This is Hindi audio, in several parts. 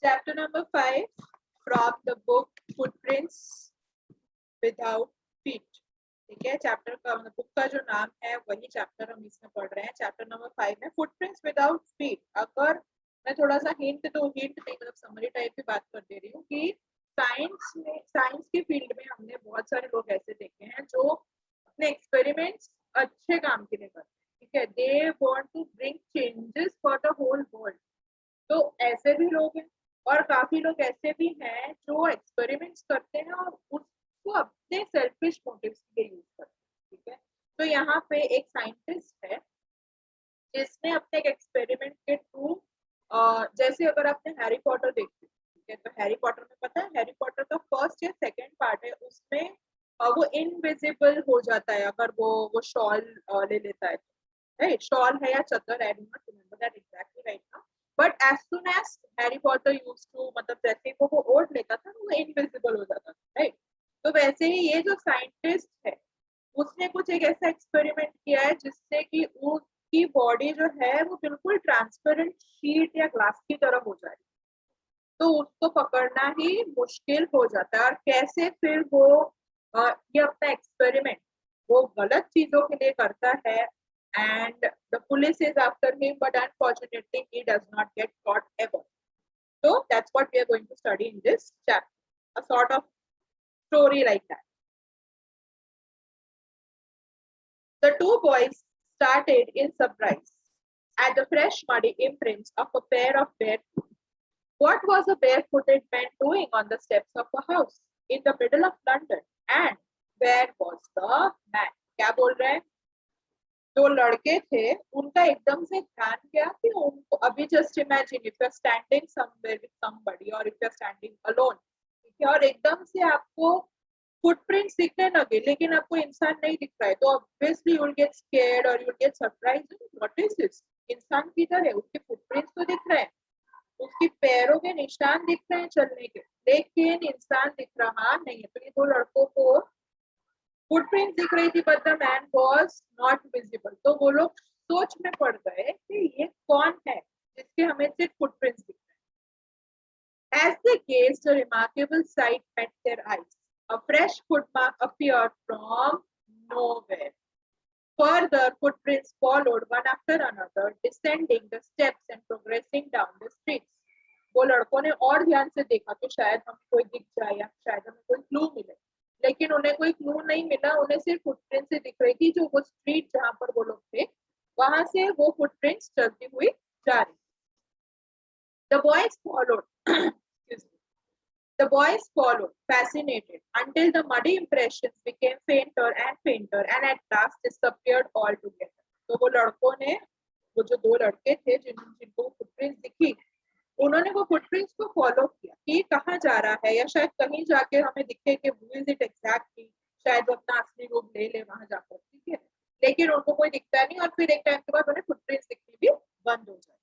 Chapter number 5 from the book Footprints Without Feet. ठीक है, चैप्टर का मतलब बुक का जो नाम है वही चैप्टर हम इसमें पढ़ रहे हैं. चैप्टर नंबर 5 में फुटप्रिंट्स विदाउट फीट. अगर मैं थोड़ा सा हिंट नहीं मतलब समरी टाइप की बात कर दे रही हूँ कि साइंस के फील्ड में हमने बहुत सारे लोग ऐसे देखे हैं जो अपने एक्सपेरिमेंट्स अच्छे काम के लिए करते हैं. ठीक है, they want to bring changes for the whole world. तो ऐसे भी लोग हैं और काफी लोग ऐसे भी हैं जो एक्सपेरिमेंट्स करते हैं और उसको अपने सेल्फिश मोटिव्स के लिए यूज करते हैं. ठीक है, तो यहाँ पे एक साइंटिस्ट है जिसने अपने एक एक्सपेरिमेंट के थ्रू जैसे अगर आपने हैरी पॉटर देखते, ठीक है, तो हैरी पॉटर में पता है हैरी पॉटर का फर्स्ट या सेकेंड पार्ट है उसमें वो इनविजिबल हो जाता है अगर वो शॉल ले लेता है. राइट, शॉल है या चद्दर, I don't remember that exactly right now. But as soon as Harry Potter used to मतलब जैसे वो ओढ़ लेता था वो इनविजिबल हो जाता था. राइट, तो वैसे ही ये जो साइंटिस्ट है उसने कुछ एक ऐसा एक्सपेरिमेंट किया है जिससे कि उसकी बॉडी जो है वो बिल्कुल ट्रांसपेरेंट शीट या ग्लास की तरह हो जाए. तो उसको पकड़ना ही मुश्किल हो जाता है. और कैसे फिर वो ये अपना एक्सपेरिमेंट वो गलत चीजों के लिए करता है and the police is after him, but unfortunately he does not get caught ever. So that's what we are going to study in this chapter, a sort of story like that. The two boys started in surprise at the fresh muddy imprints of a pair of bare feet. What was a barefooted man doing on the steps of a house in the middle of London? And where was the man? क्या बोल रहे हैं? जो लड़के थे उनका एकदम से ध्यान गया कि उनको अभी just imagine if you are standing somewhere with somebody और if you are standing alone. ठीक है, और एकदम से आपको फुटप्रिंट्स दिखने लगे लेकिन आपको इंसान नहीं दिख रहा है तो obviously you will get scared और you will get surprised. What is this? इंसान किधर है? उसके फुटप्रिंट्स तो दिख रहे हैं, उसके पैरों के निशान दिख रहे हैं चलने के, लेकिन इंसान दिख रहा नहीं है. तो ये दो लड़कों को फुटप्रिंट दिख रही थी but the man was not visible. तो वो लोग सोच में पड़ गए कि ये कौन है जिसके हमें सिर्फ फुटप्रिंट्स दिख रहे हैं. As they gazed, a remarkable sight met their eyes. A fresh footmark appeared from nowhere. Further footprints followed one after another, descending the steps and progressing down the streets. वो लड़कों ने और ध्यान से देखा तो शायद हमें कोई दिख जाए या शायद हमें कोई क्लू मिले, लेकिन उन्हें कोई क्लू नहीं मिला. उन्हें सिर्फ फुटप्रिंट से दिख रही थी जो वो स्ट्रीट जहां पर वो लोग थे वहां से वो फुटप्रिंट्स चलती हुई जा रही. The boys followed. The boys followed, fascinated, until the muddy impressions became fainter and fainter and at last disappeared altogether. तो वो लड़कों ने, वो जो दो लड़के थे जिनको फुटप्रिंट्स दिखी, उन्होंने वो फुटप्रिंट्स को फॉलो किया कि कहाँ जा रहा है या शायद कहीं जाके हमें दिखे कि who is it exactly, शायद वो अपना असली रूप ले ले वहां जाकर. ठीक है, लेकिन उनको कोई दिखता नहीं और फिर एक टाइम के बाद उन्हें फुटप्रिंट्स दिखनी भी बंद हो जाती है.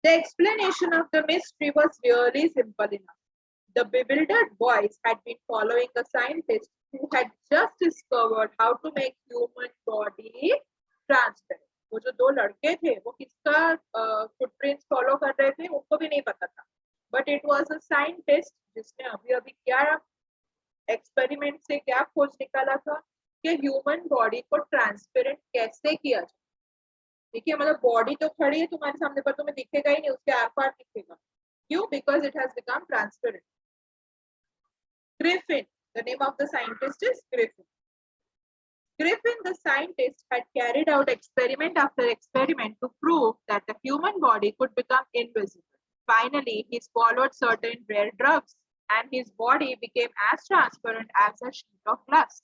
The explanation of the mystery was really simple enough. The bewildered boys had been following a scientist who had just discovered how to make human body transparent. वो जो दो लड़के थे वो किसका फुटप्रिंट्स फॉलो कर रहे थे उनको भी नहीं पता था, but it was a scientist जिसने अभी अभी क्या एक्सपेरिमेंट से क्या खोज निकाला था कि ह्यूमन बॉडी को ट्रांसपेरेंट कैसे किया जाए. देखिए, मतलब बॉडी तो खड़ी है तुम्हारे सामने पर तुम्हें दिखेगा ही नहीं, उसके आर पार दिखेगा. क्यों? Because it has become transparent. Griffin, the name of the scientist is Griffin. Griffin, the scientist, had carried out experiment after experiment to prove that the human body could become invisible. Finally, he swallowed certain rare drugs and his body became as transparent as a sheet of glass,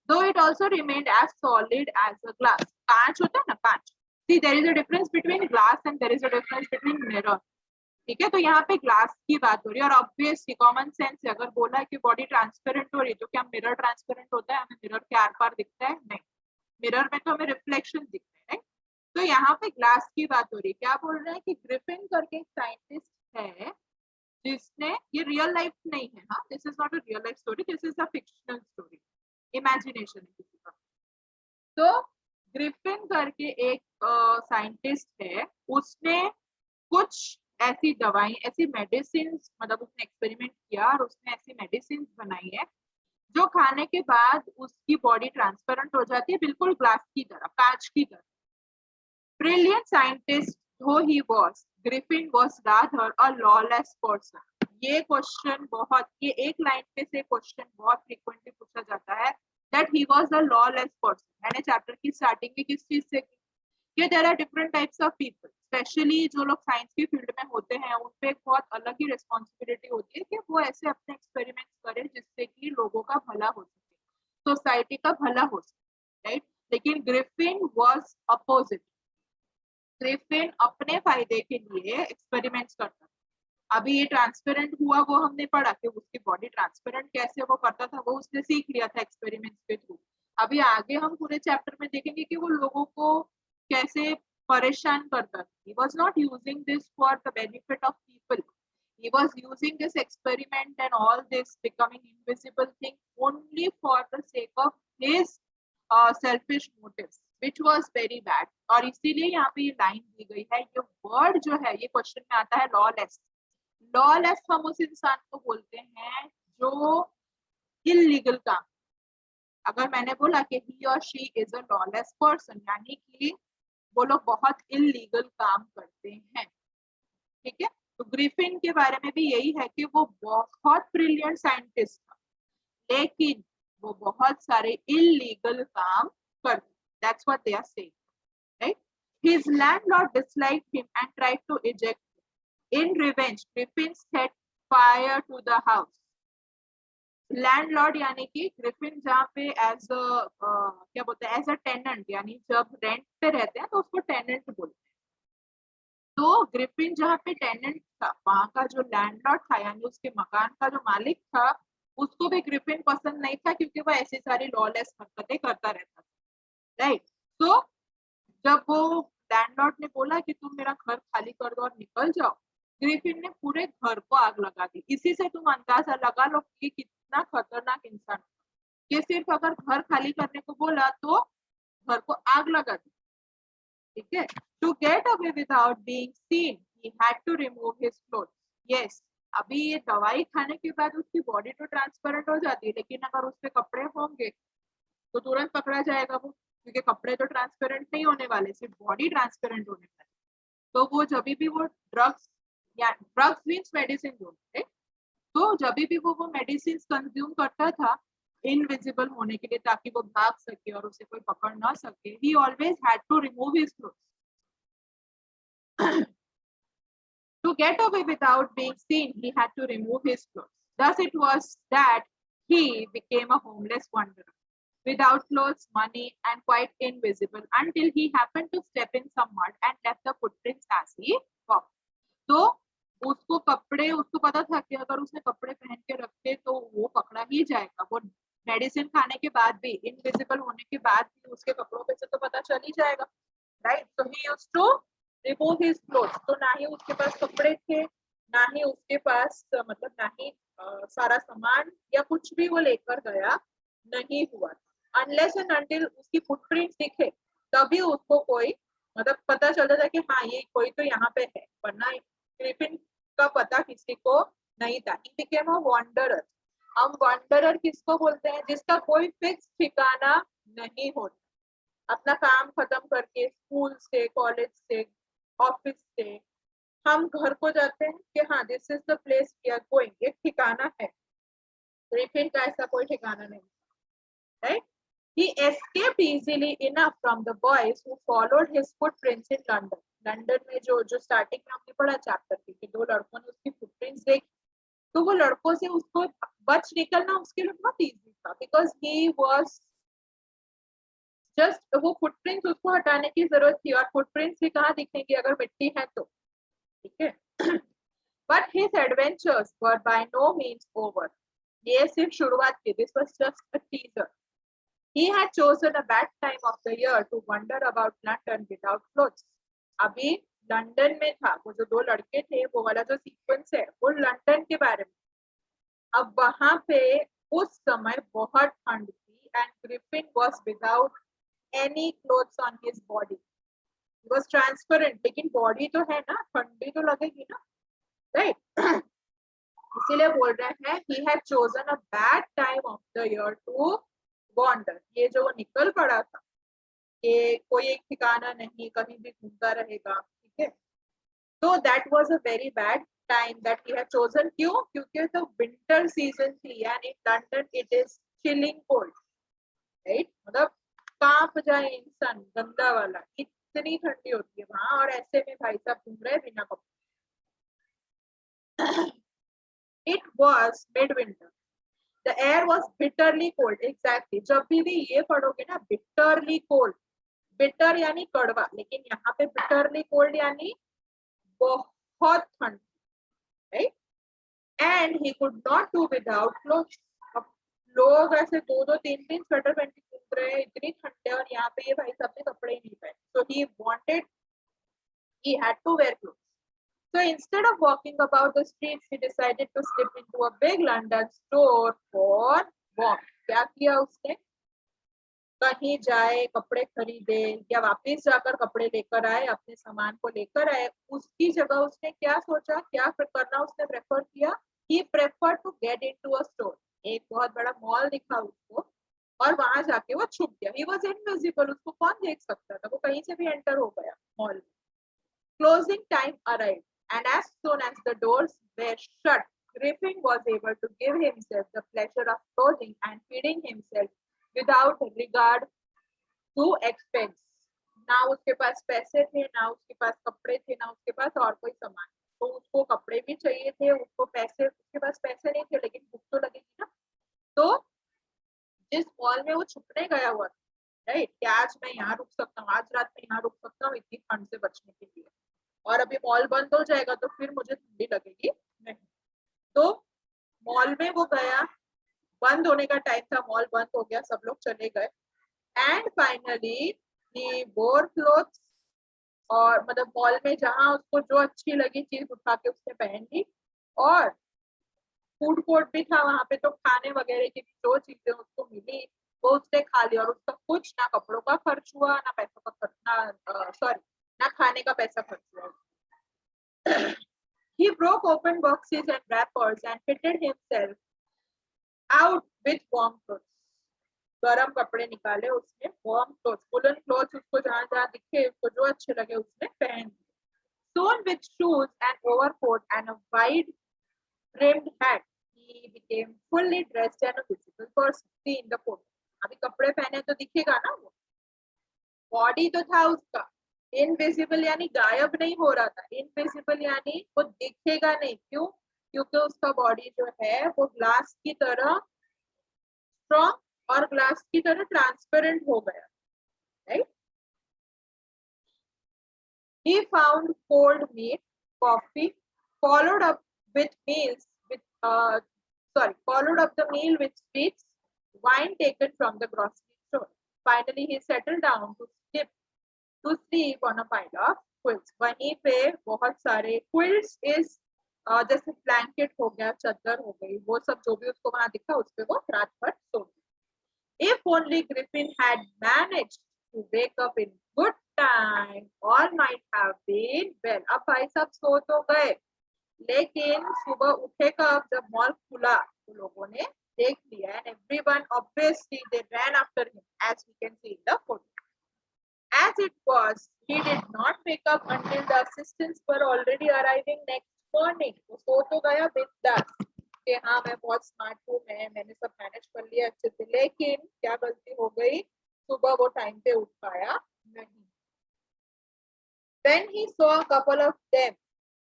though it also remained as solid as a glass. कांच होता है ना, कांच. See, there is a difference between glass and there is a difference between mirror. ठीक है, तो यहाँ पे ग्लास की बात हो रही है और ऑब्वियसली कॉमन सेंस से अगर बोला है कि बॉडी ट्रांसपेरेंट हो रही है तो क्या मिरर ट्रांसपेरेंट होता है? हमें मिरर के आर पार दिखता है? नहीं, मिरर में तो हमें रिफ्लेक्शन दिखते हैं. तो यहाँ पे ग्लास की बात हो रही है. क्या बोल रहे हैं कि ग्रिफिन करके एक साइंटिस्ट है जिसने, ये रियल लाइफ नहीं है, हाँ, this is not a real life story, this is a fictional story, imagination है किसी का. तो ग्रिफिन करके एक साइंटिस्ट है उसने कुछ ऐसी दवाई, ऐसी मेडिसिन, मतलब उसने एक्सपेरिमेंट किया और उसने ऐसी मेडिसिन बनाई है जो खाने के बाद उसकी बॉडी ट्रांसपेरेंट हो जाती है, बिल्कुल ग्लास की तरह, कांच की तरह। Brilliant scientist though he was, Griffin was rather a lawless person. ये क्वेश्चन बहुत, ये एक लाइन पे से क्वेश्चन बहुत फ्रीक्वेंटली पूछा जाता है, that he was a lawless person. मैंने चैप्टर की स्टार्टिंग में किस चीज से की कि there are different types of people, specially जो लोग साइंस की फील्ड में होते हैं उन पे एक बहुत अलग ही रिस्पॉन्सिबिलिटी होती है कि वो ऐसे अपने एक्सपेरिमेंट्स करें जिससे कि लोगों का भला हो सके, सोसाइटी का भला हो सके, राइट। लेकिन ग्रिफिन वाज अपोजिट। ग्रिफिन अपने फायदे के लिए एक्सपेरिमेंट्स करता था। अभी ये ट्रांसपेरेंट हुआ वो हमने पढ़ा कि उसकी बॉडी ट्रांसपेरेंट कैसे वो करता था, वो उसने सीख लिया था एक्सपेरिमेंट्स के थ्रू। अभी आगे हम पूरे चैप्टर में देखेंगे कि वो लोगों को कैसे परेशान करता था। He was not using this for the benefit of people. He was using this experiment and all this becoming invisible thing only for the sake of his selfish motives, which was very bad. और इसीलिए यहाँ पे ये लाइन दी गई है। ये वर्ड जो है ये क्वेश्चन में आता है लॉलेस। लॉलेस हम उस इंसान को बोलते हैं जो इलीगल काम। अगर मैंने बोला कि ही और she is a lawless person, यानी कि वो लोग बहुत इलीगल काम करते हैं, ठीक है। तो ग्रिफिन के बारे में भी यही है कि वो बहुत ब्रिलियंट साइंटिस्ट था, लेकिन वो बहुत सारे इलीगल काम करते। That's what they are saying, right. His landlord disliked him and tried to eject him. In revenge, Griffin set fire to the house. Landlord यानी कि ग्रिफिन जहाँ पे एज क्या बोलते हैं, एज अ टेनेंट, यानी जब रेंट पे रहते हैं तो उसको टेनेंट बोलते हैं। तो ग्रिफिन जहाँ पे टेनेंट था वहां का जो लैंडलॉर्ड था, यानी उसके मकान का जो मालिक था, उसको भी ग्रिफिन पसंद नहीं था क्योंकि वो ऐसी सारी लॉलेस हरकतें करता रहता था, राइट। तो जब वो लैंडलॉर्ड ने बोला कि तुम मेरा घर खाली कर दो और निकल जाओ, ग्रिफिन ने पूरे घर को आग लगा दी। इसी से तुम अंदाजा लगा लो कि कितना खतरनाक इंसान, कि सिर्फ अगर घर खाली करने को बोला तो घर को आग लगा दी, ठीक है। To get away without being seen he had to remove his clothes. Yes, अभी ये दवाई खाने के बाद उसकी बॉडी तो ट्रांसपेरेंट हो जाती है, लेकिन अगर उसके कपड़े होंगे तो तुरंत पकड़ा जाएगा वो, क्योंकि कपड़े तो ट्रांसपेरेंट नहीं होने वाले, सिर्फ बॉडी ट्रांसपेरेंट होने वाली। तो वो जब भी वो ड्रग्स, या ड्रग्स मीन्स मेडिसिन बोलते, तो जब भी वो मेडिसिन कंज्यूम करता था इनविजिबल होने के लिए, ताकि वो भाग सके और उसे कोई पकड़ ना सके, he always had to remove his clothes to get away without being seen. He had to remove his clothes. Thus it was that he became a homeless wanderer, without clothes, money, and quite invisible, until he happened to step in some mud and left the footprints as he walked. तो उसको कपड़े, उसको पता था कि अगर उसने कपड़े पहन के रखे तो वो पकड़ा ही जाएगा। वो मेडिसिन खाने के बाद भी, इनविजिबल होने के बाद भी उसके कपड़ों पे से तो पता चल ही जाएगा, right. So he used to remove his clothes. तो ना ही उसके पास कपड़े थे, ना ही उसके पास मतलब ना ही सारा सामान या कुछ भी वो लेकर गया नहीं हुआ। अनलेस एंड अनटिल उसकी फुटप्रिंट्स दिखे तभी उसको कोई मतलब पता चलता था कि हाँ ये कोई तो यहाँ पे है, वरना ग्रिफिन का पता किसी को नहीं था। He became a wanderer. हम वांडरर किसको बोलते हैं? जिसका कोई फिक्स ठिकाना नहीं होता। अपना काम खत्म करके स्कूल से, कॉलेज से, ऑफिस से हम घर को जाते हैं कि हाँ this is the place we are going, एक ठिकाना है। ग्रिफिन का ऐसा कोई ठिकाना नहीं, right. He escaped easily enough from the boys who followed his footprints in London. London में जो स्टार्टिंग में हमने पढ़ा चैप्टर की कि दो लड़कों ने उसकी फुटप्रिंट्स देखी, तो वो लड़कों से उसको बच निकलना उसके लिए बहुत इजी था, बिकॉज ही वाज जस्ट, वो फुटप्रिंट्स उसको हटाने की जरूरत थी, और फुटप्रिंट्स भी कहाँ दिखेंगे अगर मिट्टी है तो, ठीक है। But his adventures were by no means over. ये सिर्फ शुरुआत थी, this was just a teaser. He had chosen a bad time of the year to wander about London without clothes. अभी लंदन में था, वो जो दो लड़के थे, वो वाला जो सीक्वेंस है वो लंदन के बारे में। अब वहां पे उस समय बहुत ठंड थी, and Griffin was without any clothes on his body. He was transparent, लेकिन बॉडी तो है ना, ठंडी तो लगेगी ना, राइट? इसीलिए बोल रहे हैं he had chosen a bad time of the year to wander. ये जो वो निकल पड़ा था कि कोई एक ठिकाना नहीं, कहीं भी घूमता रहेगा, ठीक है? तो that was a very bad time that he had chosen. क्यों? क्योंकि तो विंटर सीजन थी and in London it is chilling cold, right? मतलब कांप जाए इंसान, गंदा वाला, इतनी ठंडी होती है वहां, और ऐसे में भाई साहब घूम रहे बिना कपड़े। It was midwinter. The air was bitterly cold. Exactly. जब भी ये पढ़ोगे ना, bitterly cold, bitter यानी कड़वा, लेकिन यहाँ पे bitterly cold यानी बहुत ठंड, right? And he could not do without clothes. अब लोग ऐसे दो दो तीन तीन स्वेटर पहन के घूम रहे हैं, इतनी ठंड है, और यहाँ पे ये भाई साहब ने कपड़े ही नहीं पहने. So he had to wear clothes. So instead of walking about the streets, he decided to slip into a big London store for warmth. क्या किया उसने? कहीं जाए, कपड़े खरीदे, या वापस जाकर कपड़े लेकर आए, अपने सामान को लेकर आए, उसकी जगह उसने क्या सोचा, क्या करना उसने प्रेफर किया? He preferred to get into a store. एक बहुत बड़ा मॉल दिखा उसको, और वहां जाके वो छुप गया. He was invisible. उसको कौन देख सकता था? वो कहीं से भी एंटर हो गया मॉल में. Closing time arrived, and as soon as the doors were shut, Griffin was able to give himself the pleasure of clothing and feeding himself without regard to expense. ना उसके पास पैसे थे, ना उसके पास कपड़े थे, ना उसके पास और कोई सामान. तो उसको कपड़े भी चाहिए थे, उसको पैसे, उसके पास पैसे नहीं थे, लेकिन भूख तो लगेगी ना. तो जिस मॉल में वो छुपने गया हुआ था, राइट, कि आज मैं यहाँ रुक सकता हूँ, आज रात में यहाँ रुक सकता हूँ इतनी ठंड से बचने के लिए, और अभी मॉल बंद हो जाएगा तो फिर मुझे ठंडी लगेगी नहीं. तो मॉल में वो गया, बंद होने का टाइम था, मॉल बंद हो गया, सब लोग चले गए, एंड फाइनली ही वोर क्लोथ्स, और मतलब मॉल में जहां उसको जो अच्छी लगी चीज उठा के उसने पहन ली, और फूड कोर्ट भी था वहां पे, तो खाने वगैरह की जो चीजें उसको मिली वो उसने खा ली, और उसका कुछ ना कपड़ों का खर्च हुआ, ना पैसों का खर्च, ना सॉरी, ना खाने का पैसा खर्च हुआ. He broke open boxes and wrappers and fitted himself out with warm clothes. गरम कपड़े निकाले उसने, warm clothes, woolen clothes, उसको जहां जहां दिखे, उसको जो अच्छे लगे उसने पहन लिए. Soon with shoes and overcoat and a wide brimmed hat, he became fully dressed and a visible person. See in the photo. अभी कपड़े पहने तो दिखेगा ना वो, बॉडी तो था उसका. इनविजिबल यानी गायब नहीं हो रहा था, इनविजिबल यानी वो दिखेगा नहीं. क्यों? क्योंकि उसका बॉडी जो है वो ग्लास की तरह स्ट्रॉन्ग और ग्लास की तरह ट्रांसपेरेंट हो गया, right? He found cold meat, coffee, followed up with meals with followed up the meal with sweets, wine taken from the grocery store. Finally, he settled down to sleep on a pile of quilts. वहीं पे बहुत सारे quilts is जैसे ब्लैंकेट हो गया, चादर हो गई, वो सब जो भी उसको वहां दिखा उस पे वो रात भर सो गया. If only Griffin had managed to wake up in good time, all might have been well. अब भाई साहब सो तो गए, लेकिन सुबह उठे कब? जब मॉल खुला तो लोगों ने देख लिया, and everyone obviously they ran after him, as we can see in the photo. As it was, he did not wake up until the assistants were already arriving next morning. तो सो तो गया बिंदास कि हाँ मैं बहुत स्मार्ट हूँ, मैंने सब मैनेज कर लिया अच्छे से, लेकिन क्या गलती हो गई? सुबह वो टाइम पे उठ पाया नहीं. When he saw a couple of them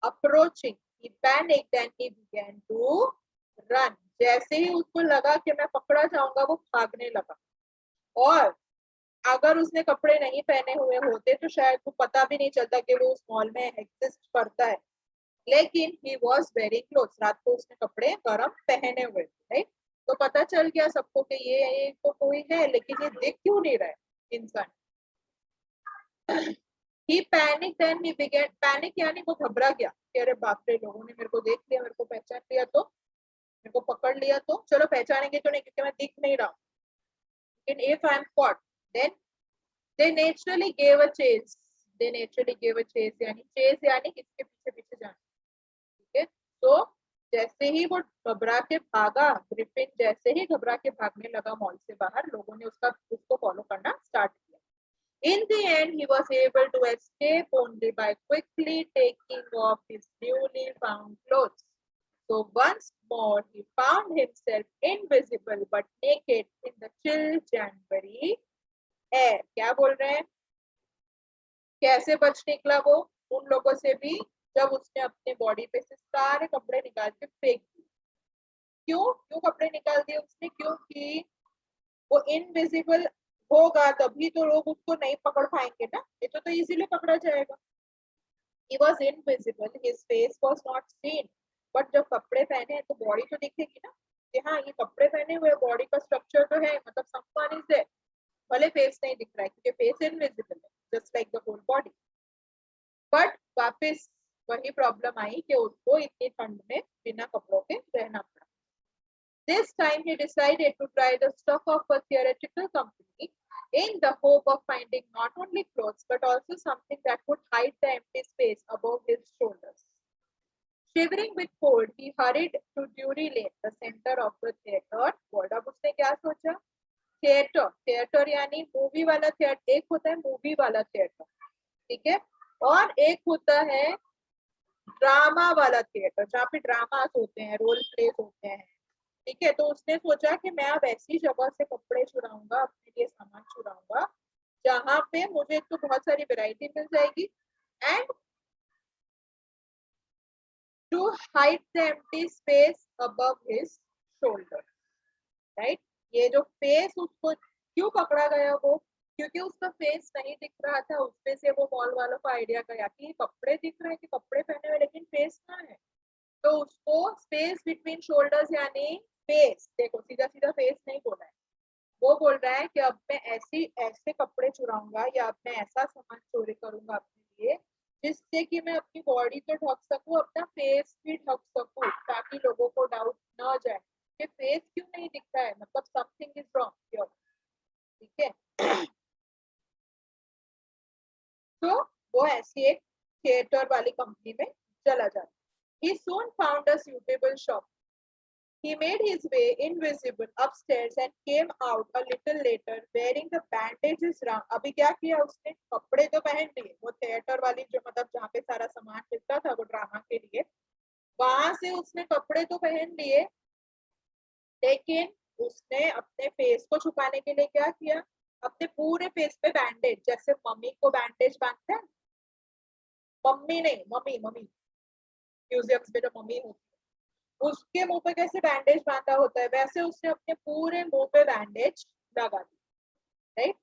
approaching, he panicked and he began to run. जैसे ही उसको लगा कि मैं पकड़ा जाऊंगा, वो भागने लगा. और अगर उसने कपड़े नहीं पहने हुए होते तो शायद वो पता भी नहीं चलता कि वो उस मॉल में एग्जिस्ट करता है, लेकिन he was wearing clothes. रात को उसने कपड़े गरम पहने हुए थे, राइट? तो पता चल गया सबको कि ये तो कोई है, लेकिन ये दिख क्यों नहीं रहा है इंसान. He panicked and he began, panic यानी वो घबरा गया कि अरे बाप रे, लोगों ने मेरे को देख लिया, मेरे को पहचान लिया, तो मेरे को पकड़ लिया, तो चलो पहचानेंगे तो नहीं क्योंकि मैं दिख नहीं रहा हूँ. लेकिन if I am caught, then they naturally gave a chase. They naturally give a chase यानी किसके पीछे पीछे जाना, ठीक है। तो जैसे ही वो घबरा के भागा, ग्रिफिन जैसे ही घबरा के भागने लगा मॉल से बाहर, लोगों ने उसको फॉलो करना स्टार्ट किया। In the end, he was able to escape only by quickly taking off his newly found clothes. So once more, he found himself invisible but naked in the chill January air. क्या बोल रहे हैं? कैसे बच निकला वो उन लोगों से भी, जब उसने अपने बॉडी पे से सारे कपड़े निकाल के फेंक दिए। क्यों क्यों कपड़े निकाल दिए उसने? क्योंकि वो इनविजिबल होगा तभी तो लोग उसको नहीं पकड़ पाएंगे ना, ये तो इजीली पकड़ा जाएगा। He was invisible, his face was not seen, but जब कपड़े पहने हैं तो बॉडी तो दिखेगी ना कि हाँ ये कपड़े पहने हुए, बॉडी का स्ट्रक्चर तो है, मतलब someone is there, भले फेस नहीं दिख रहा है क्योंकि फेस इनविजिबल है, just like the whole body. But वापस वही प्रॉब्लम आई कि उसको इतनी ठंड में बिना कपड़ों के रहना पड़ा। This time he decided to try the stuff of a theoretical company in the hope of finding not only clothes but also something that would hide the empty space above his shoulders. Shivering with cold, he hurried to Drury Lane, the center of the theater. What अब उसने क्या सोचा? थिएटर, थिएटर यानी मूवी वाला थिएटर। एक होता है मूवी वाला थिएटर, ठीक है, और एक होता है ड्रामा वाला थिएटर जहाँ पे ड्रामास होते हैं, रोल प्लेस होते हैं, ठीक है। तो उसने सोचा कि मैं अब ऐसी जगह से कपड़े चुराऊंगा, अपने लिए सामान चुराऊंगा जहां पे मुझे तो बहुत सारी वैरायटी मिल जाएगी, and to hide the empty space above his shoulder, right. ये जो फेस उसको क्यों पकड़ा गया वो, क्योंकि उसका फेस नहीं दिख रहा था। उसपे से वो मॉल वालों को आइडिया गया कि कपड़े दिख रहे हैं, कि कपड़े पहने हुए लेकिन फेस कहाँ है। तो उसको स्पेस बिटवीन शोल्डर्स यानी फेस, देखो सीधा सीधा फेस नहीं बोला है, वो बोल रहा है कि अब मैं ऐसे कपड़े चुराऊंगा या अब मैं ऐसा सामान चोरी करूंगा अपने लिए जिससे कि मैं अपनी बॉडी तो ढक सकूं, अपना फेस भी ढक सकूं, ताकि लोगों को डाउट न जाए कि फेस क्यों नहीं दिख रहा है, मतलब समथिंग इज रॉन्ग हियर, ठीक है। तो वो ऐसी एक थिएटर वाली कंपनी में चला जाता। He soon found a suitable shop. He made his way invisible upstairs and came out a little later wearing the bandages round. अभी क्या किया उसने? कपड़े तो पहन लिए, वो थिएटर वाली जो मतलब जहाँ पे सारा सामान मिलता था वो ड्रामा के लिए, वहां से उसने कपड़े तो पहन लिए, लेकिन उसने अपने फेस को छुपाने के लिए क्या किया? अपने पूरे फेस पे बैंडेज, जैसे मम्मी को बैंडेज बांधते हैं, मम्मी नहीं मम्मी, मम्मी म्यूजियम्स में जो मम्मी होती है उसके मुंह पे कैसे बैंडेज बांधा होता है, वैसे उसने अपने पूरे मुंह पे बैंडेज लगा दिया, right.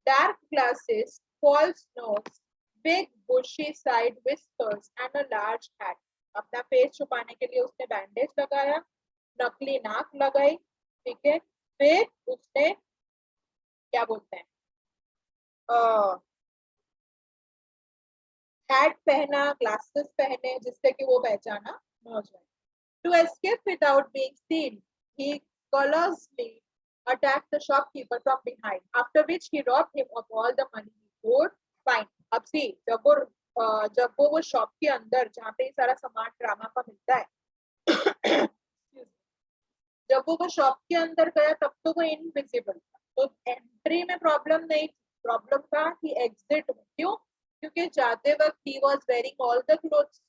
Dark glasses, false nose, big bushy side whiskers and a large hat. अपना फेस छुपाने के लिए उसने बैंडेज लगाया, नकली नाक लगाई, ठीक है। फिर उसने क्या बोलते हैं, हैट पहना, ग्लासेस पहने जिससे कि वो पहचाना न जाए। To escape without being seen, he callously attacked the shopkeeper from behind, after which he robbed him of all the money he owed. Fine. अब सी जब वो शॉप के अंदर जहाँ पे सारा सामान ड्रामा का मिलता है जब वो शॉप के अंदर गया तब तो वो इनविजिबल था, तो एंट्री में प्रॉब्लम नहीं, प्रॉब्लम था कि एग्जिट में। क्यों? क्योंकि जाते वक्त he was wearing all the clothes,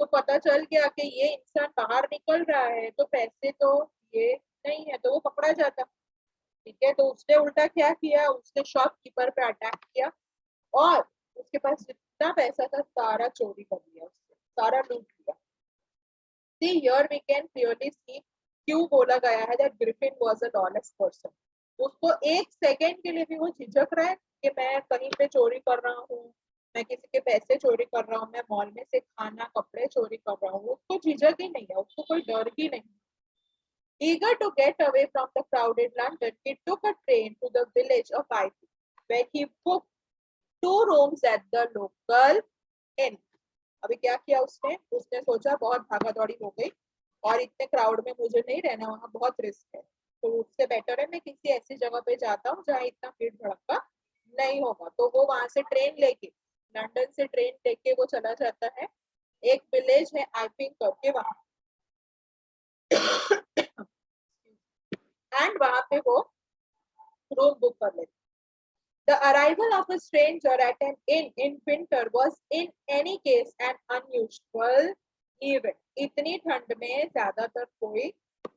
तो पता चल गया कि ये इंसान बाहर निकल रहा है तो पैसे तो ये नहीं है, तो वो पकड़ा जाता, ठीक है। तो उसने उल्टा क्या किया, उसने शॉपकीपर पे अटैक किया और उसके पास जितना पैसा था सारा चोरी कर लिया, उसने सारा लूट लिया। See, here we can clearly see क्यों बोला गया है that Griffin was a lawless person. उसको एक सेकेंड के लिए भी वो झिझक रहा है कि मैं कहीं पे चोरी कर रहा हूँ, मैं किसी के पैसे चोरी कर रहा हूँ, मैं मॉल में से खाना कपड़े चोरी कर रहा हूँ, उसको झिझक ही नहीं है, उसको कोई डर ही नहीं। Eager to get away from the crowded London, he took a train to the village of Ivy, where he booked 2 rooms at the local inn. अभी क्या किया उसने? उसने सोचा बहुत भागा दौड़ी हो गई और इतने क्राउड में मुझे नहीं रहना, वहां बहुत रिस्क है, तो उससे बेटर है मैं किसी ऐसी जगह पे जाता हूँ जहाँ इतना भीड़ भड़का नहीं होगा। तो वो वहां से ट्रेन लेके लंदन से ट्रेन लेके वो चला जाता है, एक विलेज है आइपिंग करके वहां, एंड वहां पे वो रूम बुक कर लेते। The arrival of a stranger at an inn in winter was in any case an unusual event. इतनी ठंड में ज्यादातर कोई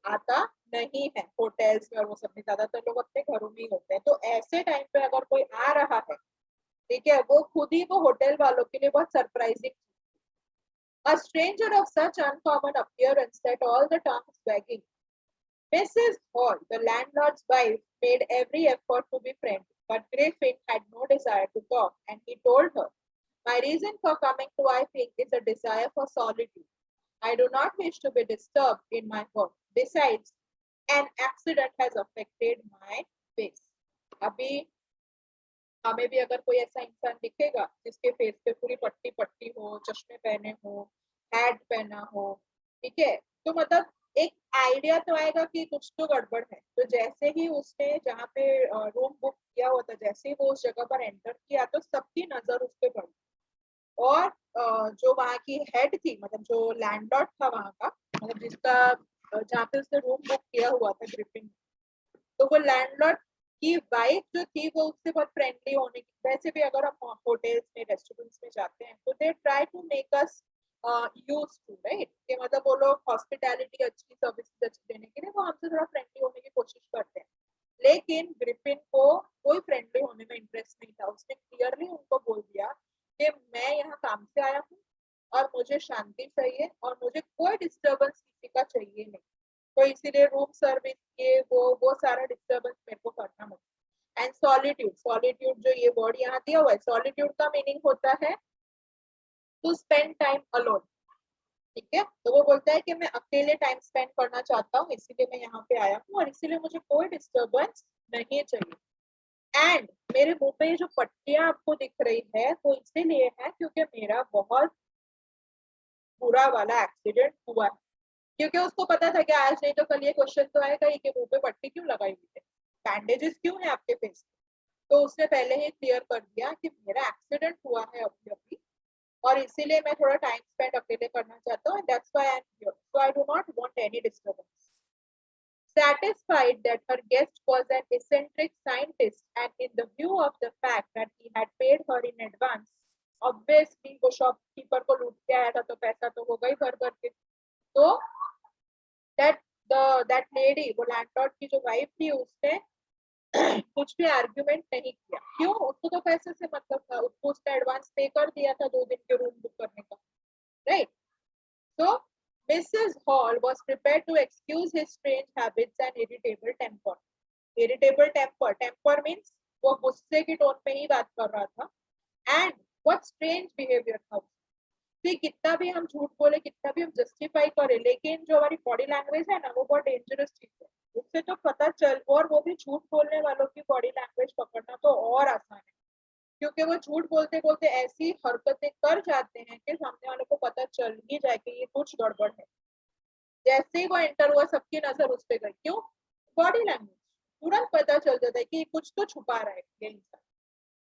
आता नहीं है होटल्स में, और वो सब में ज्यादातर लोग अपने घरों में ही होते हैं। तो ऐसे टाइम पे अगर कोई आ रहा है, ठीक है, वो खुद ही वो होटल वालों के लिए बहुत surprising. A stranger of such uncommon appearance that all the town was begging. Mrs. Hall, the landlord's wife, made every effort to be friendly, but Griffin had no desire to talk, and he told her, "My reason for coming to Iping is a desire for solitude. I do not wish to be disturbed in my work. Besides, an accident has affected my face." अभी हमें भी अगर कोई ऐसा इंसान दिखेगा जिसके फेस पे पूरी पट्टी पट्टी हो, चश्मे पहने हो, हैट पहना हो, ठीक है, तो मतलब एक आइडिया तो आएगा कि कुछ तो गड़बड़ है। तो जैसे ही उसने जहाँ पे रूम बुक किया हुआ था, जैसे ही वो उस जगह पर एंटर किया तो सबकी नजर उस पर पड़ी, और जो वहाँ की हेड थी, मतलब जो लैंडलॉर्ड था वहाँ का, मतलब जिसका जहाँ पे उसने रूम बुक किया हुआ था ग्रिफिन, तो वो लैंडलॉर्ड की वाइफ जो थी वो उससे बहुत फ्रेंडली होने की, वैसे भी अगर हम होटल्स में रेस्टोरेंट्स में जाते हैं तो they try to make us use to, right, कि मतलब वो लोग हॉस्पिटैलिटी अच्छी, सर्विसेज अच्छी देने के लिए वो हमसे थोड़ा फ्रेंडली होने की कोशिश करते हैं। लेकिन ग्रिफिन को कोई फ्रेंडली होने में इंटरेस्ट नहीं था। उसने क्लियरली उनको बोल दिया कि मैं यहाँ काम से आया हूँ और मुझे शांति चाहिए और मुझे कोई डिस्टर्बेंस किसी का चाहिए नहीं, तो इसीलिए रूम सर्विस के वो सारा डिस्टर्बेंस मेरे को करना मत। एंड सॉलिट्यूड, सॉलिट्यूड जो ये वर्ड यहाँ दिया हुआ है, सॉलिट्यूड का मीनिंग होता है टू स्पेंड टाइम अलोन, ठीक है, तो वो बोलता है कि मैं अकेले टाइम स्पेंड करना चाहता हूँ, इसीलिए मैं यहाँ पे आया हूँ और इसीलिए मुझे कोई डिस्टर्बेंस नहीं चाहिए। एंड मेरे मुंह पे जो पट्टियां आपको दिख रही है वो इसीलिए है क्योंकि मेरा बहुत बुरा वाला एक्सीडेंट हुआ है, क्योंकि उसको पता था कि आज नहीं तो कल ये क्वेश्चन तो आएगा ही कि मुंह पे पट्टी क्यों लगाई हुई है, बैंडेजेस क्यों है आपके फेस पे। तो उसने पहले ही क्लियर कर दिया कि मेरा एक्सीडेंट हुआ है अभी अभी और इसीलिए मैं थोड़ा टाइम स्पेंड अकेले करना चाहता हूँ, that's why I am here, so I do not want any disturbance. Satisfied that her guest was an eccentric scientist and in the view of the fact that he had paid her in advance, obviously वो शॉपकीपर को लूट के आया था तो पैसा तो होगा ही भर भर के। तो that that lady, वो लैंडलॉर्ड की जो वाइफ थी, उसने कुछ भी आर्ग्यूमेंट नहीं किया। क्यों? उसको तो पैसे से मतलब था, उसको उसका एडवांस पे कर दिया था 2 दिन के रूम बुक करने का, right. So Mrs. Hall was prepared to excuse his strange habits and irritable temper. Irritable temper, temper means वो गुस्से की टोन में ही बात कर रहा था। And what strange behavior था। तो कितना भी हम झूठ बोले, कितना भी हम जस्टिफाई करें, लेकिन जो हमारी बॉडी लैंग्वेज है ना, वो बहुत डेंजरस चीज है। उससे तो पता चल, और वो भी झूठ बोलने वालों की बॉडी लैंग्वेज पकड़ना तो और आसान है, क्योंकि वो झूठ बोलते बोलते ऐसी हरकतें कर जाते हैं कि सामने वाले को पता चल ही जाए कि ये कुछ गड़बड़ है। जैसे ही वो एंटर हुआ सबकी नजर उस पर गई। क्यों? बॉडी लैंग्वेज तुरंत पता चल जाता है कि कुछ तो छुपा रहा है ये इंसान,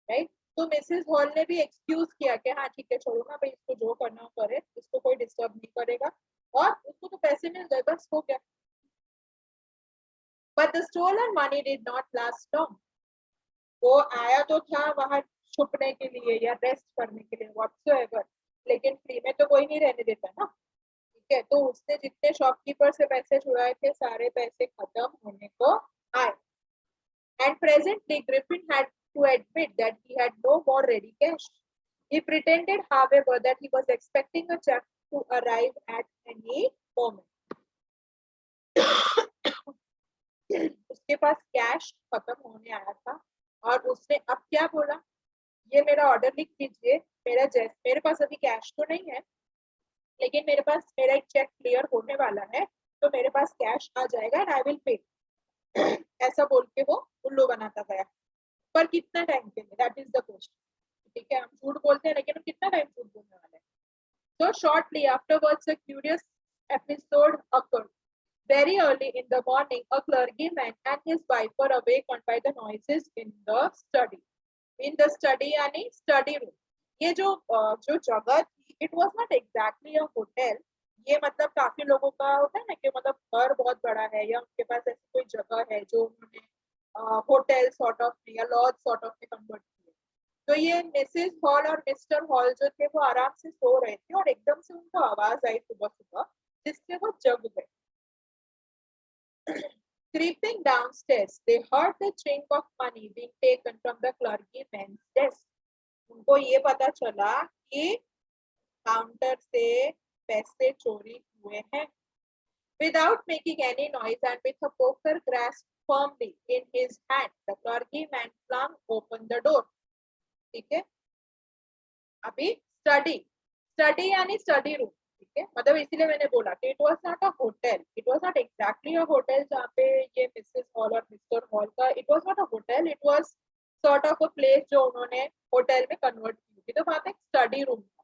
राइट। तो मिसेस हॉल ने भी एक्सक्यूज किया कि हाँ ठीक है, छोड़ो ना भाई, इसको जो करना हो करे, इसको कोई डिस्टर्ब नहीं करेगा और उसको तो पैसे मिल गए, बस हो गया। But the stolen money did not last long. वो आया तो था वहां छुपने के लिए या रेस्ट करने के लिए, व्हाटसोएवर, लेकिन फ्री में तो कोई नहीं रहने देता ना, ठीक है। तो उसने जितने शॉपकीपर से पैसे छुड़ाए थे सारे पैसे खत्म होने को आए। And presently Griffin had to admit that he had no more ready cash. He pretended, however, that he was expecting a check to arrive at any moment. उसके पास कैश खत्म होने आया था और उसने अब क्या बोला, ये मेरा ऑर्डर लिख दीजिए, मेरे पास अभी कैश तो नहीं है, लेकिन मेरे पास मेरा एक चेक क्लियर होने वाला है, तो मेरे पास कैश आ जाएगा एंड आई विल पे। ऐसा बोल के वो उल्लू बनाता गया। पर कितना टाइम के लिए, दैट इज द क्वेश्चन, ठीक है। हम झूठ बोलते हैं लेकिन हम कितना टाइम झूठ बोलने वाले हैं। So shortly afterwards a curious episode occurred. Very early in the morning, a clergyman and his wife were awakened by the noises in the study. In the study यानी study room. ये जो जगह थी, it was not exactly a hotel. ये मतलब काफी लोगों का होता है ना कि मतलब घर बहुत बड़ा है या उनके पास ऐसी कोई जगह है जो उन्होंने होटल सॉर्ट ऑफ या लॉज सॉर्ट ऑफ में कन्वर्ट किए। तो ये मिसेस हॉल और मिस्टर हॉल जो थे वो आराम से सो रहे थे और एकदम से उनको आवाज आई सुबह सुबह, जिससे वो जग गए। Creeping downstairs, they heard the chink of money being taken from the clergyman's desk. उनको ये पता चला कि काउंटर से पैसे चोरी हुए हैं। Without making any noise and with a poker grasped firmly in his hand, the clergyman flung open the door. ठीक है, अभी स्टडी यानी स्टडी रूम। ठीक है, मतलब इसीलिए मैंने बोला कि it was not a hotel, it was not exactly a hotel जहाँ पे ये मिसेस हॉल और मिस्टर हॉल का, it was not a hotel, it was sort of a place जो उन्होंने होटल में कन्वर्ट की थी। तो वहां पे स्टडी रूम था।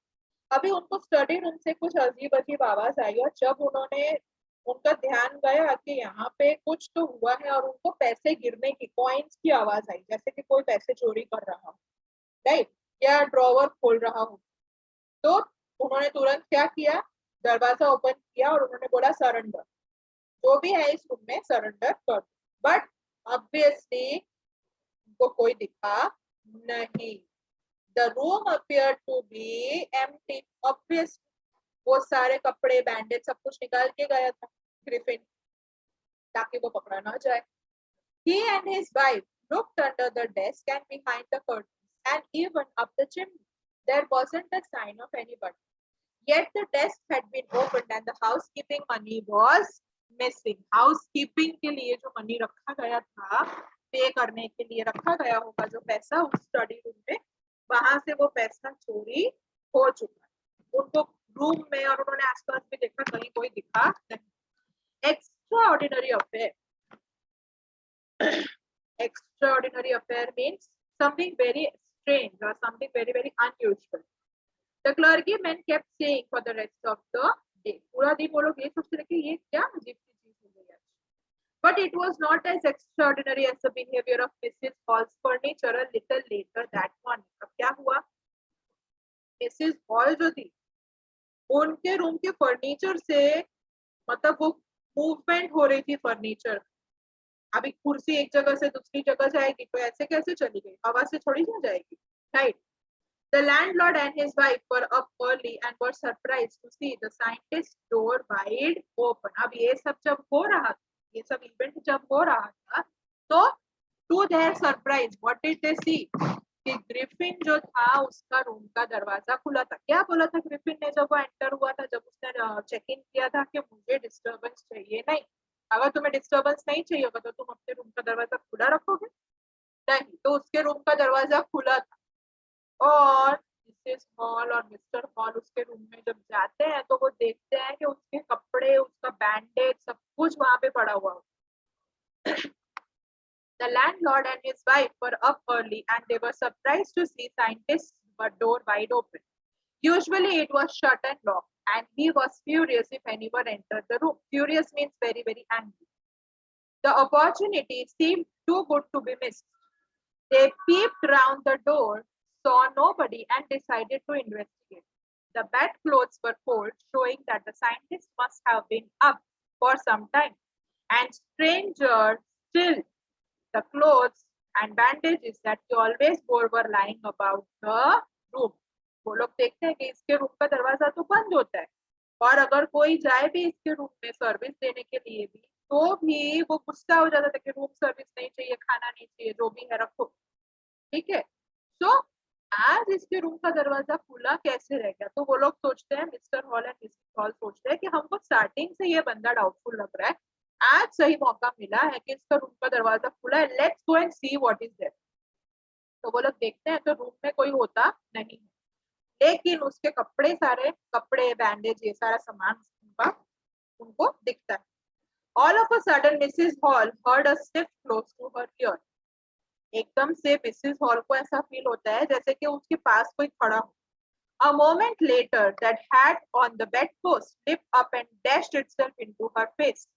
अभी उनको स्टडी रूम से कुछ अजीब अजीब आवाज आई और जब उन्होंने उनका ध्यान गया कि यहाँ पे कुछ तो हुआ है और उनको पैसे गिरने की, कॉइन्स की आवाज आई, जैसे कि कोई पैसे चोरी कर रहा हो, राइट, या ड्रॉवर खोल रहा हो। तो उन्होंने तुरंत क्या किया, दरवाजा ओपन किया और उन्होंने बोला सरेंडर, जो भी है इस रूम में सरेंडर कर। बट ऑब्वियसली उनको कोई दिखा नहीं। The room appear to be empty. Obvious वो सारे कपड़े बैंडेज सब कुछ निकाल के गया था ग्रिफिन, ताकि वो पकड़ा ना जाए। He and his wife looked under the desk and behind the curtains and even up the chimney. There wasn't a sign of anybody. Yet the desk had been opened and the housekeeping money was missing. Housekeeping के लिए जो मनी रखा गया था, पे करने के लिए रखा गया होगा जो पैसा उस स्टडी रूम में, वहां से वो पैसा चोरी हो चुका है। उनको रूम में और उन्होंने आसपास भी देखा, कहीं कोई दिखा नहीं। Extraordinary affair. Extraordinary affair means something very strange or something very very unusual. The clergyman kept saying for the rest of the day. पूरा दिन वो लोग ये सोचते रहे कि ये क्या अजीब सी चीज हो गई आज। But it was not as extraordinary as the behavior of Mrs. Hall's furniture a little later that morning. अब क्या हुआ, मिसेस हॉल जो थी उनके रूम के फर्नीचर से, मतलब वो मूवमेंट हो रही थी फर्नीचर। अभी कुर्सी एक जगह से दूसरी जगह जाएगी तो ऐसे कैसे चली गई, हवा से थोड़ी ना जाएगी, right. The landlord and his wife were up early and were surprised to see the scientist's door wide open. अब ये सब जब हो रहा था, ये सब इवेंट जब हो रहा था, तो to their surprise, what did they see? कि ग्रिफिन जो था उसका रूम का दरवाजा खुला था। क्या बोला था ग्रिफिन ने जब वो एंटर हुआ था, जब उसने चेक इन किया था कि मुझे डिस्टर्बेंस चाहिए नहीं। अगर तुम्हें डिस्टर्बेंस नहीं चाहिए होगा तो तुम अपने रूम का दरवाजा खुला रखोगे नहीं। तो उसके रूम का दरवाजा खुला था और मिसेस हॉल और मिस्टर हॉल उसके रूम में जब जाते हैं तो वो देखते हैं कि उसके कपड़े, उसका बैंडेज सब कुछ वहां पे पड़ा हुआ। The landlord and his wife were up early and they were surprised to see scientist's door wide open. Usually it was shut and locked and he was furious if anyone entered the room. Furious means very very angry. The opportunity seemed too good to be missed. They peeped round the door, saw nobody and decided to investigate. The bedclothes were cold, showing that the scientist must have been up for some time. And stranger still, the clothes and bandages that he always wore were lying about the room. वो लोग देखते हैं कि इसके रूम का दरवाजा तो बंद होता है और अगर कोई जाए भी इसके रूम में सर्विस देने के लिए भी, तो भी वो गुस्सा हो जाता था कि रूम सर्विस नहीं चाहिए, खाना नहीं चाहिए, जो भी है रखो। ठीक है, तो आज इसके रूम का दरवाजा खुला कैसे रह गया? तो वो लोग सोचते हैं, mister Hall and Mrs hall सोचते हैं कि हमको स्टार्टिंग से ये बंदा डाउटफुल लग रहा है, आज सही मौका मिला है कि इसका रूम का दरवाजा खुला है, let's go and see what is there. तो वो लोग देखते हैं तो रूम में कोई होता नहीं है, लेकिन उसके कपड़े, सारे कपड़े, बैंडेज, ये सारा सामान उनको दिखता है। All of a sudden, Mrs. Hall heard a sniff close to her ear. एकदम से मिसेस हॉल को ऐसा फील होता है जैसे कि उसके पास कोई खड़ा हो। A moment later, that hat on the bedpost slipped up and dashed itself into her face.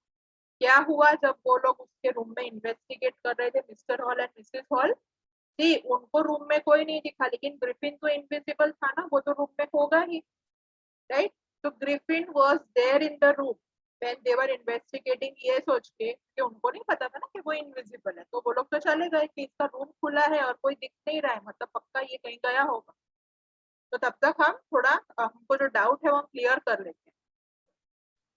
क्या हुआ जब वो लोग उसके रूम में इन्वेस्टिगेट कर रहे थे, Mr Hall and Mrs Hall? See उनको रूम में कोई नहीं दिखा, लेकिन ग्रिफिन तो इनविजिबल था ना, वो तो रूम में होगा ही, राइट। तो Griffin was there in the room when they were investigating, ये सोच के कि उनको नहीं पता था ना कि वो इनविजिबल है, तो वो लोग तो चले गए कि इसका रूम खुला है और कोई दिख नहीं रहा है, मतलब पक्का ये कहीं गया होगा। तो तब तक हम थोड़ा हमको जो डाउट है वो हम क्लियर कर लेते हैं।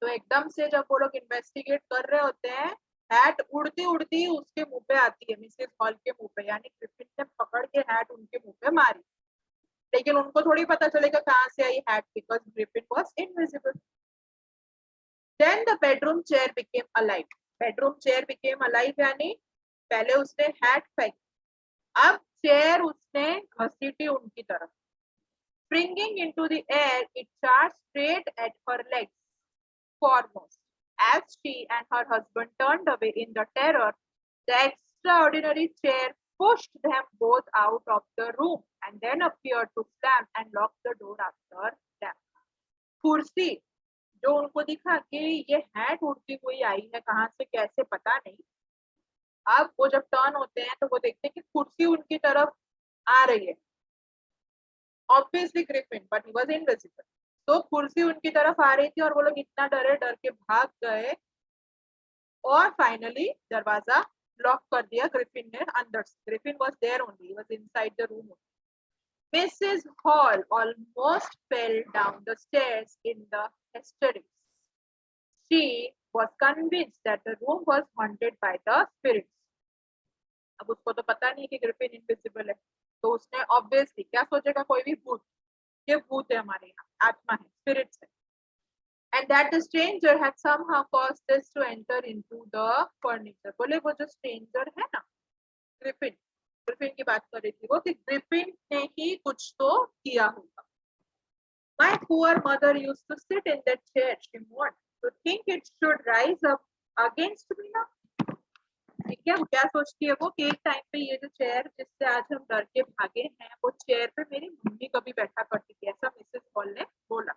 तो एकदम से जब वो लोग इन्वेस्टिगेट कर रहे होते हैं, हैट उड़ती उड़ती उसके मुंह पे आती है, मिसेस हॉल के मुंह पे, यानी ग्रिफिन ने पकड़ के हैट उनके मुंह पे मारी। लेकिन उनको थोड़ी पता चलेगा कहाँ से आई hat, because Griffin was invisible. Then the bedroom chair became alive. Bedroom chair became alive यानी पहले उसने हैट फेंकी, अब चेयर उसने घसीटी उनकी तरफ। Springing into the air, it charged straight at her legs foremost. As she and her husband turned away in the terror, the extraordinary chair pushed them both out of the room and then appeared to slam and lock the door after them. कुर्सी जो उनको दिखा कि ये हैट उड़ती हुई आई है, कहाँ से कैसे पता नहीं, अब वो जब टर्न होते हैं तो वो देखते हैं कि कुर्सी उनकी तरफ आ रही है, obviously Griffin, but he was invisible. तो कुर्सी उनकी तरफ आ रही थी और वो लोग इतना डरे, डर के भाग गए और फाइनली दरवाजा लॉक कर दिया ग्रिफिन ने अंदर से। Griffin was there only, he was inside the room. Mrs. Hall almost fell down the stairs in the hysterics. She was convinced that the room was haunted by the spirits. अब उसको तो पता नहीं कि ग्रिफिन इनविजिबल है, तो उसने ऑब्वियसली क्या सोचेगा, कोई भी भूत, ये भूत है हमारे यहाँ, आत्मा है, स्पिरिट्स है। And that the stranger had somehow caused this to enter into the furniture. बोले वो जो स्ट्रेंजर है ना, ग्रिफिन, ग्रिफिन की बात कर रही थी वो, कि ग्रिफिन ने ही कुछ तो किया होगा। My poor mother used to sit in that chair, she mourned. To think it should rise up against me now. ठीक है, क्या सोचती है वो कि एक टाइम पे ये जो चेयर जिससे आज हम डर के भागे हैं, वो चेयर पे मेरी मम्मी कभी बैठा करती थी, ऐसा मिसेस हॉल ने बोला।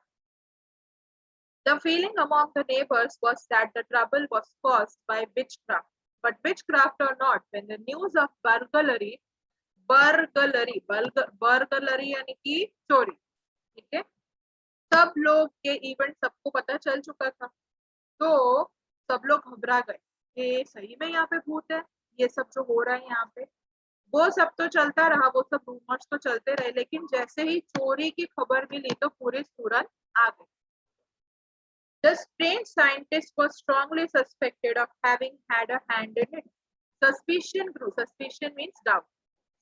The feeling among the neighbors was that the trouble was caused by witchcraft. But witchcraft or not, when the news of burglary यानी कि चोरी, ठीक है, सब लोग के इवेंट सबको पता चल चुका था, तो सब लोग घबरा गए कि सही में यहाँ पे भूत है, ये सब जो हो रहा है यहाँ पे, वो सब तो चलता रहा, वो सब रूमर्स तो चलते रहे, लेकिन जैसे ही चोरी की खबर मिली तो पूरे तुरंत आ गए। The strange scientist was strongly suspected of having had a hand in it. Suspicion grew. Suspicion means doubt.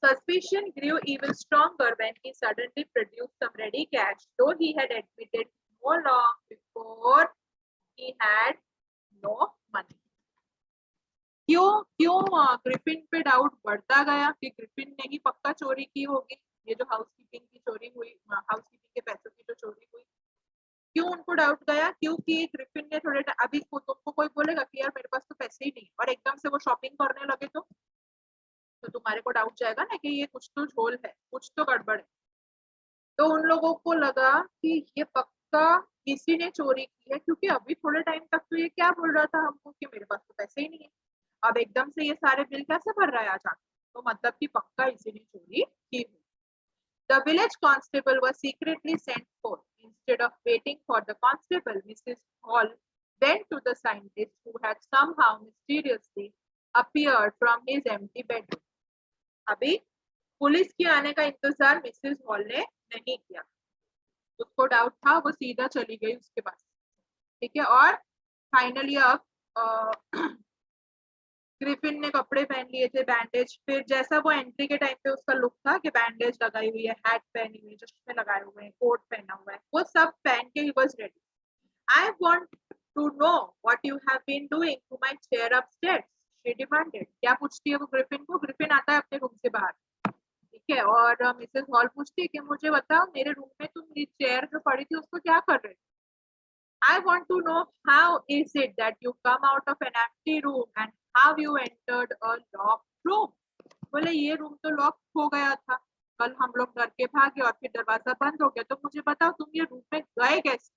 Suspicion grew even stronger when he suddenly produced some ready cash, though he had admitted no long before he had no money. क्यों क्यों ग्रिफिन पे डाउट बढ़ता गया कि ग्रिफिन ने ही पक्का चोरी की होगी, ये जो हाउसकीपिंग की चोरी हुई, हाउसकीपिंग के पैसों की जो चोरी हुई। क्यों उनको डाउट गया, क्योंकि ग्रिफिन ने थोड़े अभी तुमको कोई बोलेगा कि यार मेरे पास तो पैसे ही नहीं और एकदम से वो शॉपिंग करने लगे तो तुम्हारे को डाउट जाएगा ना कि ये कुछ तो झोल है, कुछ तो गड़बड़ है। तो उन लोगों को लगा कि ये पक्का किसी ने चोरी की है, क्योंकि अभी थोड़े टाइम तक तो ये क्या बोल रहा था हमको कि मेरे पास तो पैसे ही नहीं है, अब एकदम से ये सारे बिल कैसे भर रहा है अचानक, तो मतलब कि पक्का इसी ने चोरी की हुई। The village constable was secretly sent for. Instead of waiting for the constable, Mrs. Hall went to the scientist who had somehow mysteriously appeared from his empty bedroom. अभी पुलिस के आने का इंतजार मिसेस हॉल ने नहीं किया, उसको डाउट था, वो सीधा चली गई उसके पास, ठीक है। और फाइनली अब ग्रिफिन ने कपड़े पहन लिए थे, बैंडेज, फिर जैसा वो एंट्री के टाइम पे उसका लुक था कि बैंडेज लगाई हुई है, हैट पहनी हुई है, चश्मे लगाए हुए हैं, कोट पहना हुआ है, वो सब पहन के he was ready. I want to know what you have been doing to my chair upstairs, she demanded. क्या पूछती है वो ग्रिफिन को, ग्रिफिन आता है अपने रूम से बाहर, ठीक है, और मिसेस हॉल पूछती है कि मुझे बताओ मेरे रूम में तुम ये चेयर जो पड़ी थी उसको क्या कर रहे थे। I want to know how is it that you come out of an empty room and how you entered a locked room. बोले ये रूम तो लॉक हो गया था, कल हम लोग डर के भागे और फिर दरवाजा बंद हो गया, तो मुझे बताओ तुम ये रूम में गए कैसे।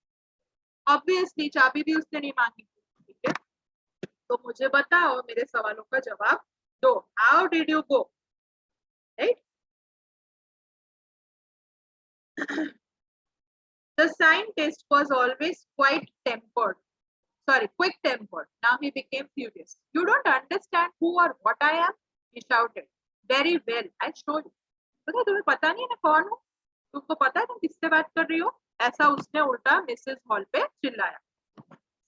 ऑब्वियसली चाबी भी उसने नहीं मांगी, ठीक है, तो मुझे बताओ, मेरे सवालों का जवाब दो, how did you go. right? The scientist was always quite tempered. Sorry, quick tempered. Now he became furious. You don't understand who or what I am? He shouted. Very well, I show you. पता तुम्हें पता नहीं है मैं कौन हूँ? तुमको पता है तुम किससे बात कर रही हो? ऐसा उसने उल्टा मिसेस हॉल पे चिल्लाया.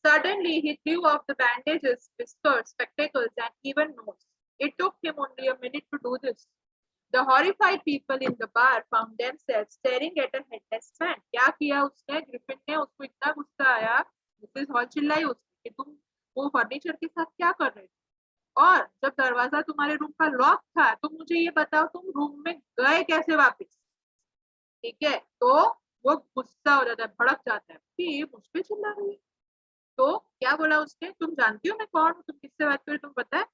Suddenly he threw off the bandages, whiskers, spectacles, and even nose. It took him only a minute to do this. The horrified people in the bar found themselves staring at a headless man. क्या किया उसने? ग्रिफिन ने उसको इतना गुस्सा आया, मिसेस हॉल चिल्लाई उसकी कि तुम वो फर्नीचर के साथ क्या कर रहे थे? और जब दरवाजा तुम्हारे रूम का लॉक था, तुम मुझे ये बताओ तुम रूम में गए कैसे वापस? ठीक है, तो वो गुस्सा हो जाता है, भड़क जाता है कि मुझ पे चिल्ला रही है. तो क्या बोला उसने? तुम जानती हो मैं कौन हूँ? तुम किससे बात कर रही हो? तुम पता है?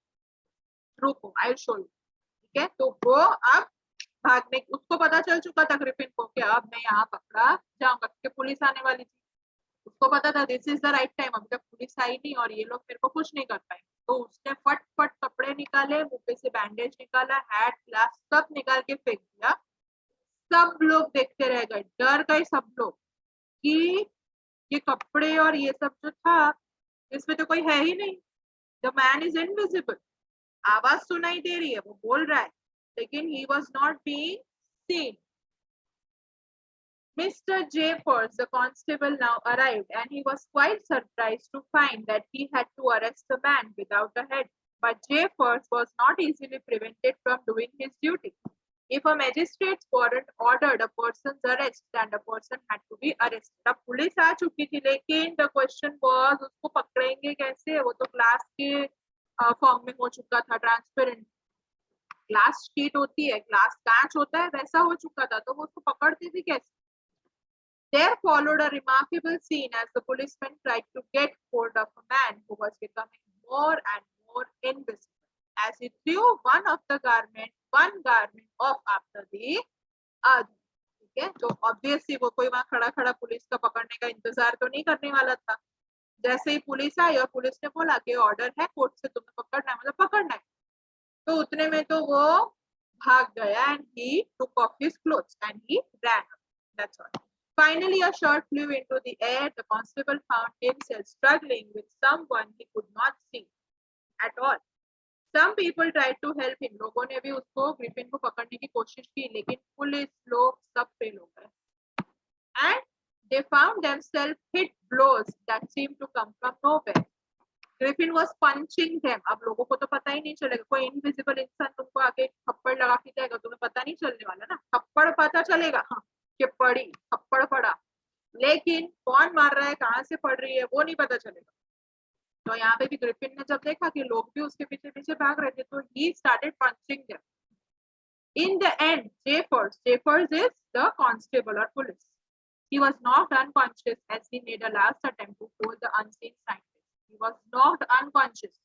रुको, आई शो यू. ठीक है, तो वो अब भागने, उसको पता चल चुका था ग्रिफिन को कि अब मैं यहाँ पकड़ा जाऊंगा क्योंकि पुलिस आने वाली थी. उसको पता था this is the right time, अभी तक पुलिस आई नहीं और ये लोग मेरे को कुछ नहीं कर पाए. तो उसने फट फट कपड़े निकाले, मुंह पे से बैंडेज निकाला, हैट ग्लास सब निकाल के फेंक दिया. सब लोग देखते रह गए, डर गए सब लोग कि ये कपड़े और ये सब जो था इसमें तो कोई है ही नहीं. The man is invisible. आवाज सुनाई दे रही है, वो बोल रहा है, लेकिन he was not being seen. Mr. Jeffers, the constable, now arrived, and he was quite surprised to find that he had to arrest the man without a head. But Jeffers was not easily prevented from doing his duty. If a magistrate's warrant ordered a person's arrest, then the person had to be arrested. अब पुलिस आ चुकी थी, लेकिन the question was उसको पकड़ेंगे कैसे? वो तो ग्लास के फॉर्म में हो चुका था, ट्रांसपेरेंट ग्लास शीट होती है, ग्लास कांच होता है, वैसा हो चुका था, तो वो उसको पकड़ती थी कैसे? There followed a remarkable scene as the policeman tried to get hold of a man who was becoming more and more invisible. As he threw one garment off after the other. ठीक है, तो ऑब्वियसली वो कोई वहां खड़ा खड़ा पुलिस का पकड़ने का इंतजार तो नहीं करने वाला था. जैसे ही पुलिस आई और पुलिस ने बोला कि ऑर्डर है कोर्ट से तुम्हें पकड़ना है, मतलब पकड़ना है, तो उतने में तो वो भाग गया and he took off his clothes and he ran. That's all. Finally, a shot flew into the air. The constable found himself struggling with someone he could not see at all. Some people tried to help him. लोगों ने भी उसको ग्रिफिन को पकड़ने की कोशिश की, लेकिन पुलिस लोग सब फेल हो गए. And they found themselves hit blows that seemed to come from nowhere. Griffin was punching them. अब लोगों को तो पता ही नहीं चलेगा, कोई इनविजिबल इंसान तुमको आके थप्पड़ लगा के जाएगा, तुम्हें पता नहीं चलने वाला ना. थप्पड़ पता चलेगा हाँ कि पड़ी, थप्पड़ पड़ा, लेकिन कौन मार रहा है, कहाँ से पड़ रही है, वो नहीं पता चलेगा. तो यहाँ पे भी ग्रिफिन ने जब देखा कि लोग भी उसके पीछे पीछे भाग रहे थे, तो he started punching them. In the end, Jeffers is the constable or police. He was knocked unconscious as he made a last attempt to hold the unseen scientist. He was knocked unconscious.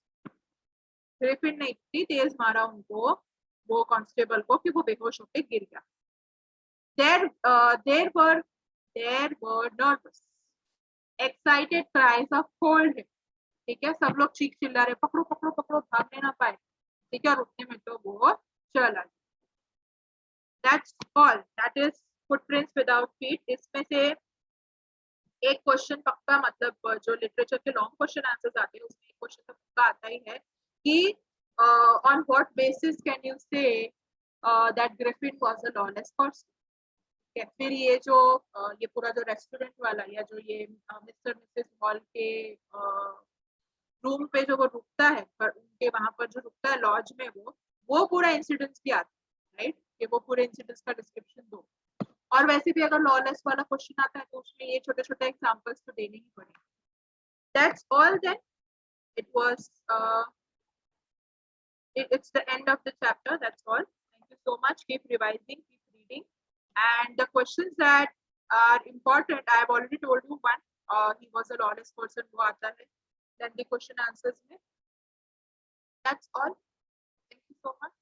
Griffin ने इतनी तेज मारा उनको, वो कांस्टेबल को, कि वो बेहोश होकर गिर गया. There were nervous, excited cries of hold him. ठीक है, सब लोग चीख चिल्ला रहे, पकड़ो पकड़ो पकड़ो, भागने ना पाए. ठीक है, और उतने में तो वो चला. That's all. That is footprints without feet. इसमें से एक क्वेश्चन पक्का, मतलब जो लिटरेचर के लॉन्ग क्वेश्चन आंसर्स आते हैं उसमें एक क्वेश्चन तो पक्का आता ही है कि on what basis can you say that Griffin was a lawless person? फिर ये जो ये पूरा जो रेस्टोरेंट वाला या जो ये मिस्टर मिसेस हॉल के रूम पे जो वो रुकता है, पर उनके वहां पर जो रुकता है लॉज में, वो पूरा इंसिडेंट्स भी आता है, राइट? कि वो पूरे इंसिडेंट्स का डिस्क्रिप्शन दो. और वैसे भी अगर लॉलेस वाला क्वेश्चन आता है तो उसमें ये छोटे छोटे एग्जांपल्स तो देने ही पड़ेंगे. That's all then. It's the end of the chapter. That's all. Thank you so much. Keep revising, keep reading. And the questions that are important, I have already told you one. He was a lawless person. वो आता है. Then the question answers में. That's all. Thank you so much.